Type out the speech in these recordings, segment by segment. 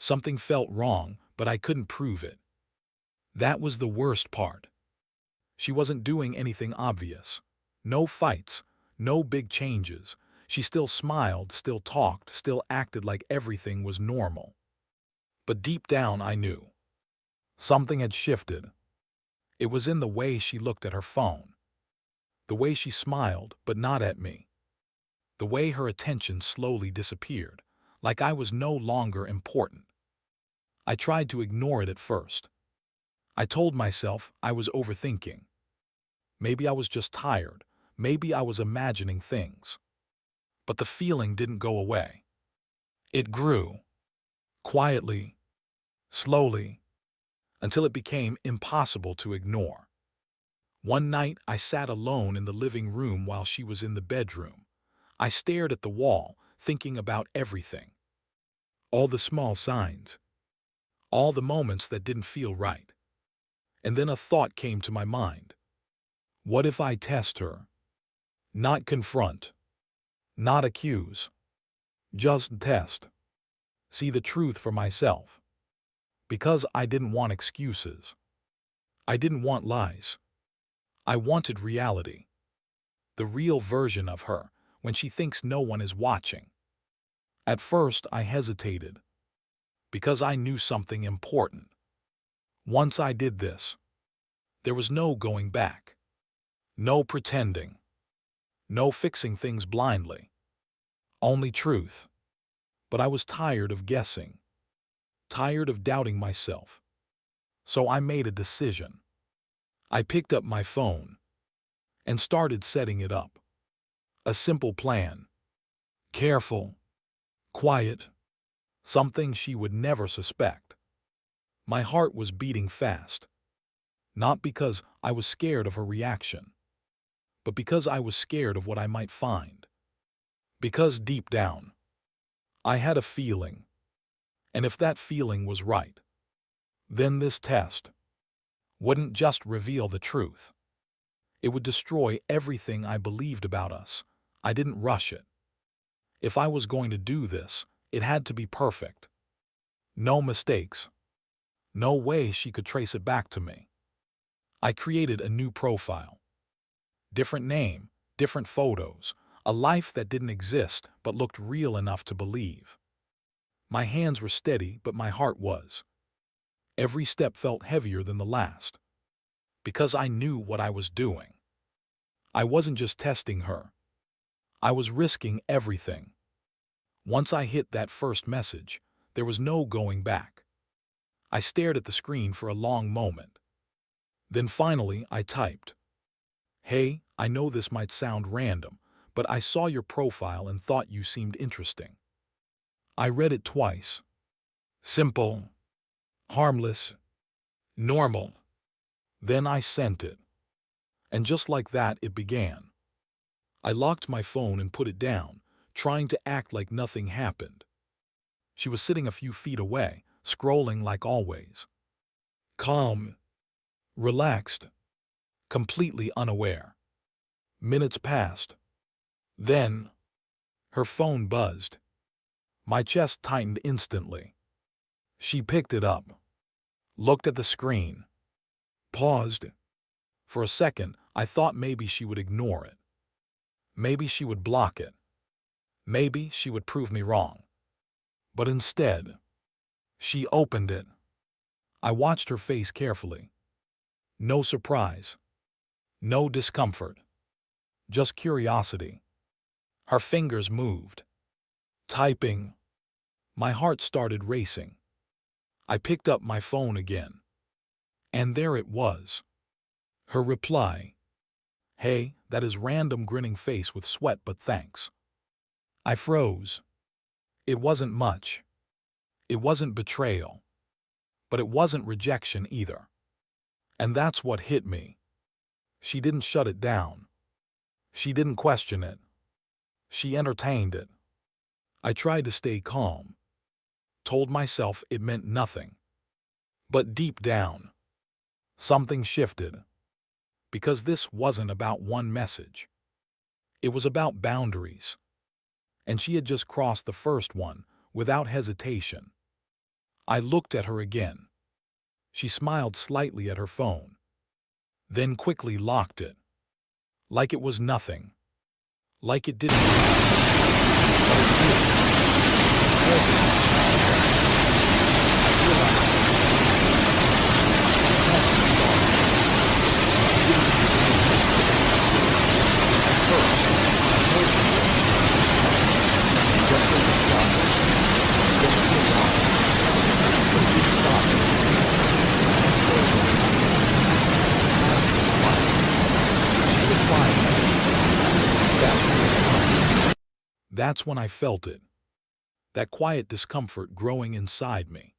Something felt wrong, but I couldn't prove it. That was the worst part. She wasn't doing anything obvious. No fights, no big changes. She still smiled, still talked, still acted like everything was normal. But deep down I knew. Something had shifted. It was in the way she looked at her phone. The way she smiled, but not at me. The way her attention slowly disappeared, like I was no longer important. I tried to ignore it at first. I told myself I was overthinking. Maybe I was just tired. Maybe I was imagining things. But the feeling didn't go away. It grew. Quietly, slowly, until it became impossible to ignore. One night I sat alone in the living room while she was in the bedroom. I stared at the wall, thinking about everything. All the small signs. All the moments that didn't feel right. And then a thought came to my mind. What if I test her? Not confront. Not accuse. Just test. See the truth for myself. Because I didn't want excuses. I didn't want lies. I wanted reality. The real version of her, when she thinks no one is watching. At first I hesitated. Because I knew something important. Once I did this, there was no going back. No pretending. No fixing things blindly. Only truth. But I was tired of guessing. Tired of doubting myself. So I made a decision. I picked up my phone and started setting it up. A simple plan. Careful. Quiet. Something she would never suspect. My heart was beating fast. Not because I was scared of her reaction, but because I was scared of what I might find. Because deep down, I had a feeling. And if that feeling was right, then this test wouldn't just reveal the truth. It would destroy everything I believed about us. I didn't rush it. If I was going to do this, it had to be perfect. No mistakes. No way she could trace it back to me. I created a new profile. Different name, different photos, a life that didn't exist but looked real enough to believe. My hands were steady, but my heart was. Every step felt heavier than the last. Because I knew what I was doing. I wasn't just testing her. I was risking everything. Once I hit that first message, there was no going back. I stared at the screen for a long moment. Then finally I typed, "Hey, I know this might sound random, but I saw your profile and thought you seemed interesting." I read it twice. Simple. Harmless. Normal. Then I sent it. And just like that it began. I locked my phone and put it down, trying to act like nothing happened. She was sitting a few feet away, scrolling like always. Calm. Relaxed. Completely unaware. Minutes passed. Then, her phone buzzed. My chest tightened instantly. She picked it up. Looked at the screen. Paused. For a second, I thought maybe she would ignore it. Maybe she would block it. Maybe she would prove me wrong. But instead, she opened it. I watched her face carefully. No surprise. No discomfort. Just curiosity. Her fingers moved. Typing. My heart started racing. I picked up my phone again. And there it was. Her reply. "Hey, that is random grinning face with sweat but thanks." I froze. It wasn't much. It wasn't betrayal. But it wasn't rejection either. And that's what hit me. She didn't shut it down. She didn't question it. She entertained it. I tried to stay calm. Told myself it meant nothing. But deep down, something shifted. Because this wasn't about one message. It was about boundaries. And she had just crossed the first one, without hesitation. I looked at her again. She smiled slightly at her phone, then quickly locked it. Like it was nothing. Like it didn't matter. But it did. I realized at first, I told myself, just as a process, just curiosity. But it didn't stop me. She replied, that's when I felt it. That quiet discomfort growing inside me.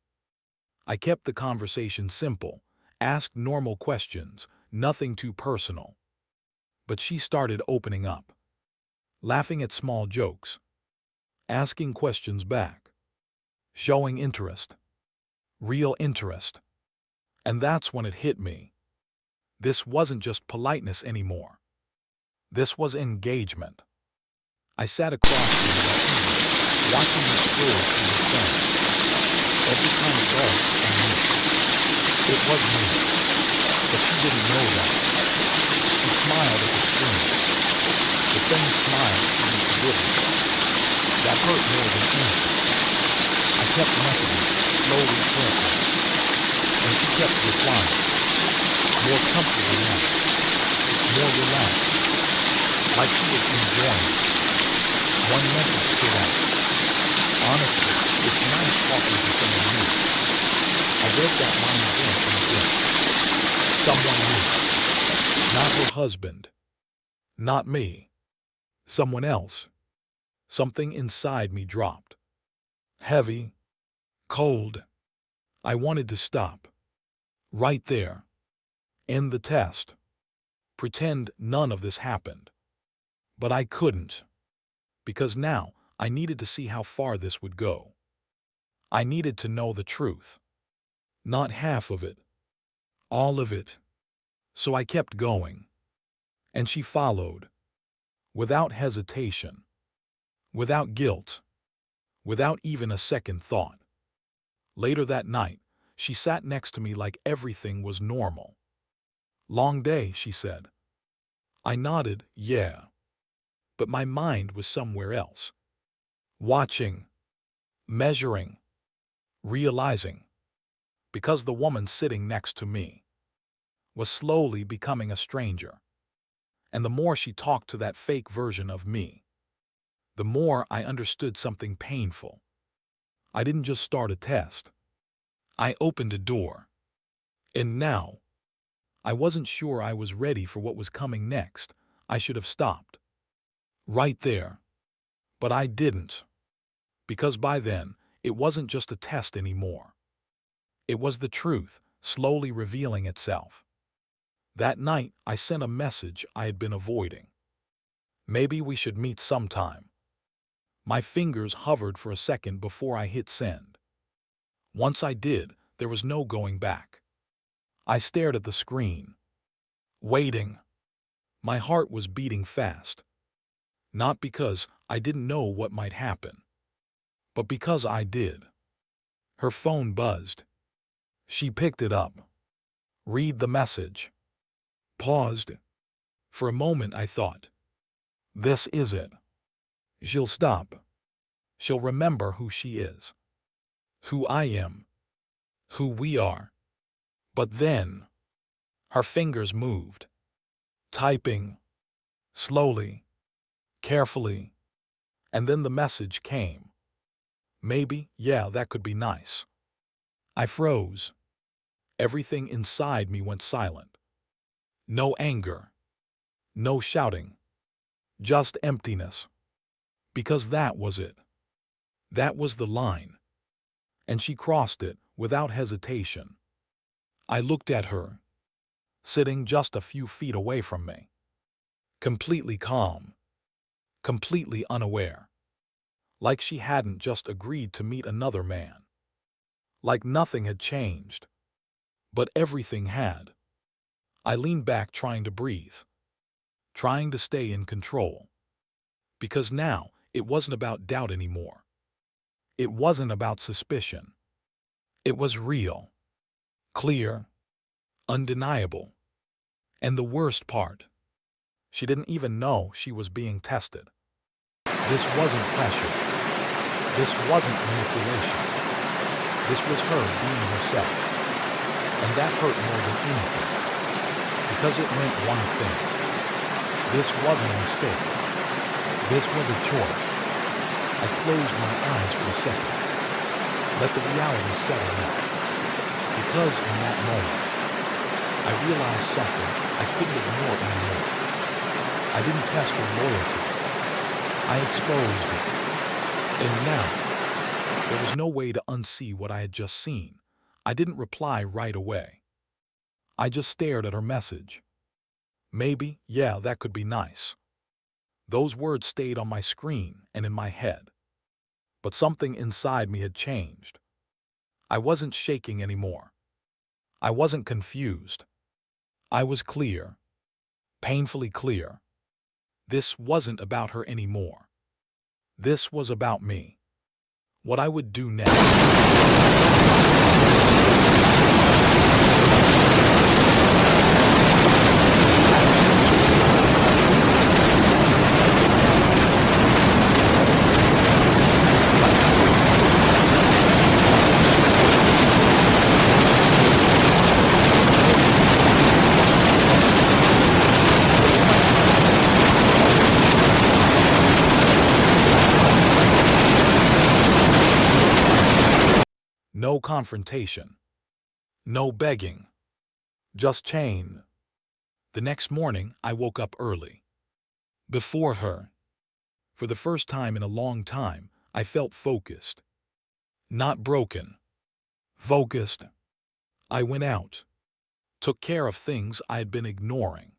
I kept the conversation simple, asked normal questions, nothing too personal. But she started opening up, laughing at small jokes, asking questions back, showing interest, real interest. And that's when it hit me. This wasn't just politeness anymore. This was engagement. I sat across from her that evening, watching her scroll through the phone. Every time it buzzed, I knew. It was me. But she didn't know that. She smiled at the screen. The same smile she used to give me. That hurt more than anything. I kept messaging, slowly filtering. And she kept replying. More comfortable now. More relaxed. Like she was enjoying it. One message stood out. Honestly, it's nice talking to someone new. I read that line again and again. Someone new. Not her husband. Not me. Someone else. Something inside me dropped. Heavy. Cold. I wanted to stop. Right there. End the test. Pretend none of this happened. But I couldn't. Because now I needed to see how far this would go. I needed to know the truth. Not half of it. All of it. So I kept going. And she followed. Without hesitation. Without guilt. Without even a second thought. Later that night, she sat next to me like everything was normal. Long day, she said. I nodded, yeah. But my mind was somewhere else. Watching. Measuring. Realizing. Because the woman sitting next to me was slowly becoming a stranger. And the more she talked to that fake version of me, the more I understood something painful. I didn't just start a test. I opened a door. And now, I wasn't sure I was ready for what was coming next. I should have stopped. Right there. But I didn't. Because by then, it wasn't just a test anymore. It was the truth, slowly revealing itself. That night, I sent a message I had been avoiding. Maybe we should meet sometime. My fingers hovered for a second before I hit send. Once I did, there was no going back. I stared at the screen. Waiting. My heart was beating fast. Not because I didn't know what might happen, but because I did. Her phone buzzed. She picked it up. Read the message. Paused. For a moment I thought, this is it. She'll stop. She'll remember who she is. Who I am. Who we are. But then, her fingers moved. Typing. Slowly. Carefully. And then the message came. Maybe, yeah, that could be nice. I froze. Everything inside me went silent. No anger. No shouting. Just emptiness. Because that was it. That was the line. And she crossed it without hesitation. I looked at her, sitting just a few feet away from me. Completely calm. Completely unaware. Like she hadn't just agreed to meet another man. Like nothing had changed. But everything had. I leaned back trying to breathe. Trying to stay in control. Because now, it wasn't about doubt anymore. It wasn't about suspicion. It was real, clear, undeniable. And the worst part, she didn't even know she was being tested. This wasn't pressure. This wasn't manipulation. This was her being herself. And that hurt more than anything. Because it meant one thing. This wasn't a mistake. This was a choice. I closed my eyes for a second. Let the reality settle in. Because in that moment, I realized something I couldn't ignore anymore. I didn't test her loyalty. I exposed it. And now, there was no way to unsee what I had just seen. I didn't reply right away. I just stared at her message. Maybe, yeah, that could be nice. Those words stayed on my screen and in my head. But something inside me had changed. I wasn't shaking anymore. I wasn't confused. I was clear. Painfully clear. This wasn't about her anymore. This was about me. What I would do next. No confrontation. No begging. Just chain. The next morning, I woke up early. Before her. For the first time in a long time, I felt focused. Not broken. Focused. I went out. Took care of things I had been ignoring.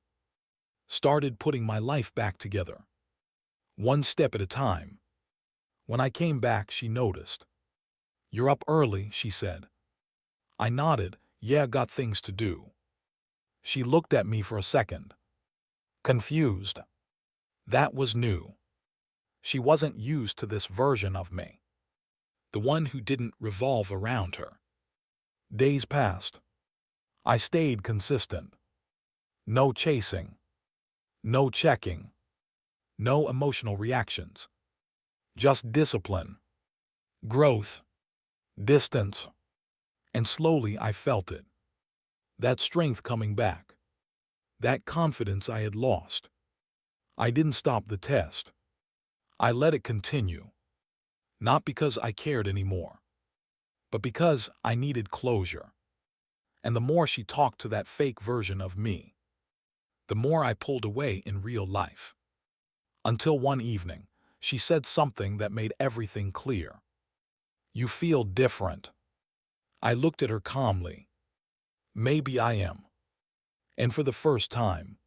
Started putting my life back together. One step at a time. When I came back, she noticed. "You're up early," she said. I nodded. "Yeah, got things to do." She looked at me for a second. Confused. That was new. She wasn't used to this version of me. The one who didn't revolve around her. Days passed. I stayed consistent. No chasing. No checking. No emotional reactions. Just discipline. Growth. Distance. And slowly I felt it. That strength coming back. That confidence I had lost. I didn't stop the test. I let it continue. Not because I cared anymore, but because I needed closure. And the more she talked to that fake version of me, the more I pulled away in real life. Until one evening, she said something that made everything clear. "You feel different." I looked at her calmly. Maybe I am. And for the first time,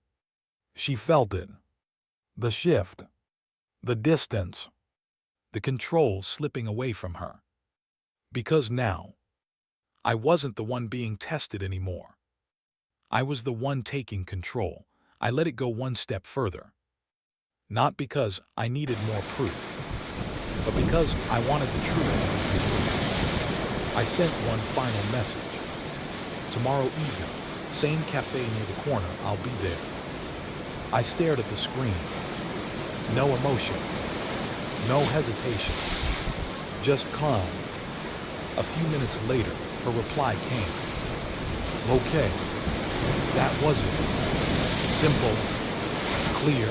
she felt it. The shift. The distance. The control slipping away from her. Because now, I wasn't the one being tested anymore. I was the one taking control. I let it go one step further. Not because I needed more proof, but because I wanted the truth. I sent one final message. "Tomorrow evening, same cafe near the corner, I'll be there." I stared at the screen. No emotion. No hesitation. Just calm. A few minutes later, her reply came. "Okay." That was it. Simple. Clear.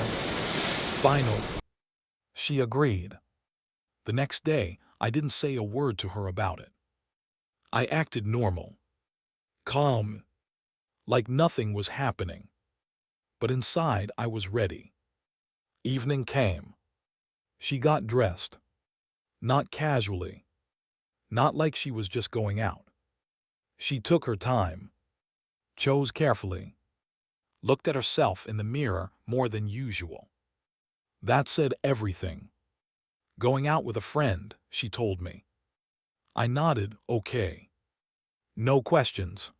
Final. She agreed. The next day, I didn't say a word to her about it. I acted normal. Calm. Like nothing was happening. But inside, I was ready. Evening came. She got dressed. Not casually. Not like she was just going out. She took her time. Chose carefully. Looked at herself in the mirror more than usual. That said everything. "Going out with a friend," she told me. I nodded, okay. No questions.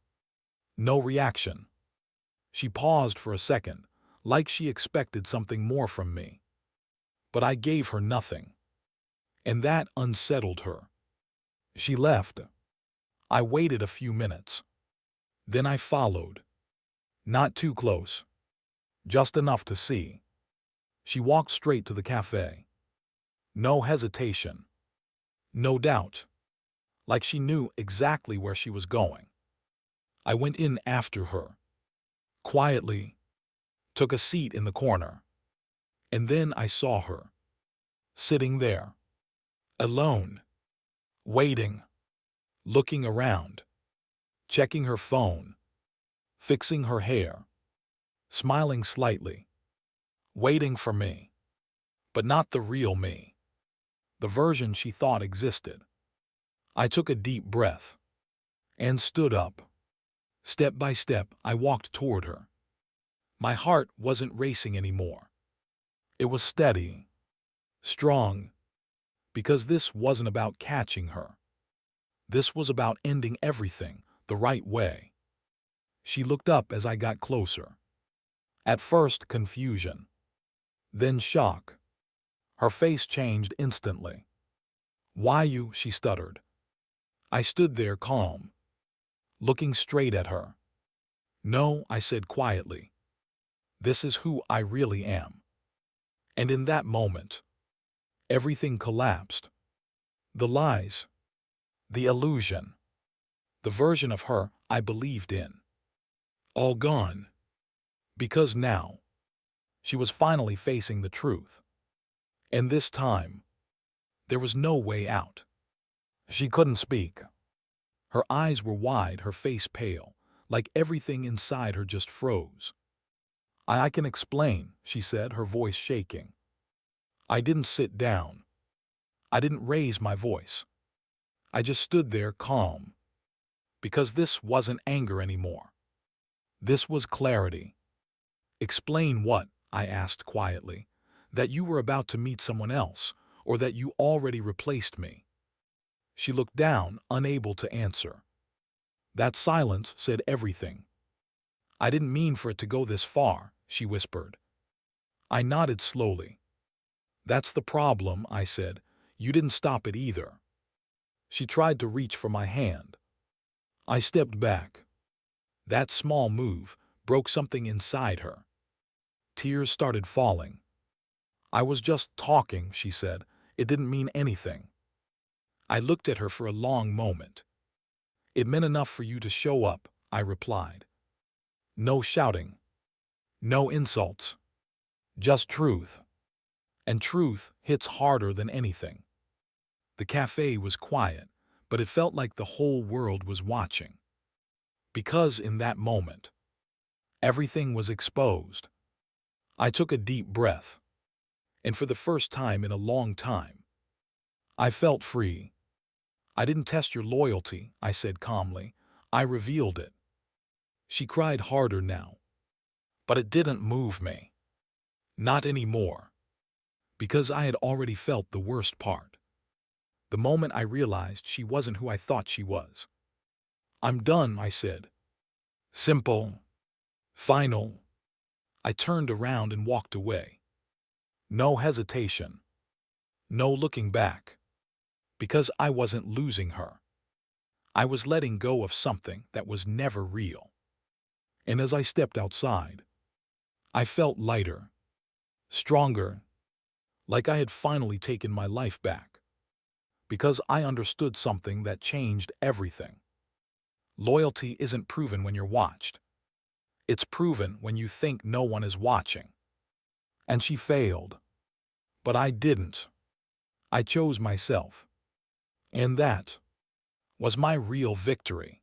No reaction. She paused for a second, like she expected something more from me. But I gave her nothing. And that unsettled her. She left. I waited a few minutes. Then I followed. Not too close. Just enough to see. She walked straight to the cafe. No hesitation. No doubt. Like she knew exactly where she was going. I went in after her. Quietly. Took a seat in the corner. And then I saw her. Sitting there. Alone. Waiting. Looking around. Checking her phone. Fixing her hair. Smiling slightly. Waiting for me. But not the real me. The version she thought existed. I took a deep breath. And stood up. Step by step, I walked toward her. My heart wasn't racing anymore. It was steady. Strong. Because this wasn't about catching her. This was about ending everything the right way. She looked up as I got closer. At first, confusion. Then shock. Her face changed instantly. "Why you?" she stuttered. I stood there calm, looking straight at her. "No," I said quietly. "This is who I really am." And in that moment, everything collapsed. The lies. The illusion. The version of her I believed in. All gone. Because now, she was finally facing the truth. And this time, there was no way out. She couldn't speak. Her eyes were wide, her face pale, like everything inside her just froze. I can explain," she said, her voice shaking. I didn't sit down. I didn't raise my voice. I just stood there calm. Because this wasn't anger anymore. This was clarity. "Explain what?" I asked quietly. "That you were about to meet someone else, or that you already replaced me?" She looked down, unable to answer. That silence said everything. "I didn't mean for it to go this far," she whispered. I nodded slowly. "That's the problem," I said. "You didn't stop it either." She tried to reach for my hand. I stepped back. That small move broke something inside her. Tears started falling. "I was just talking," she said. "It didn't mean anything." I looked at her for a long moment. "It meant enough for you to show up," I replied. "No shouting. No insults. Just truth." And truth hits harder than anything. The cafe was quiet, but it felt like the whole world was watching. Because in that moment, everything was exposed. I took a deep breath. And for the first time in a long time, I felt free. "I didn't test your loyalty," I said calmly. "I revealed it." She cried harder now. But it didn't move me. Not anymore. Because I had already felt the worst part. The moment I realized she wasn't who I thought she was. "I'm done," I said. Simple. Final. I turned around and walked away. No hesitation. No looking back. Because I wasn't losing her. I was letting go of something that was never real. And as I stepped outside, I felt lighter. Stronger. Like I had finally taken my life back. Because I understood something that changed everything. Loyalty isn't proven when you're watched. It's proven when you think no one is watching. And she failed. But I didn't. I chose myself. And that was my real victory.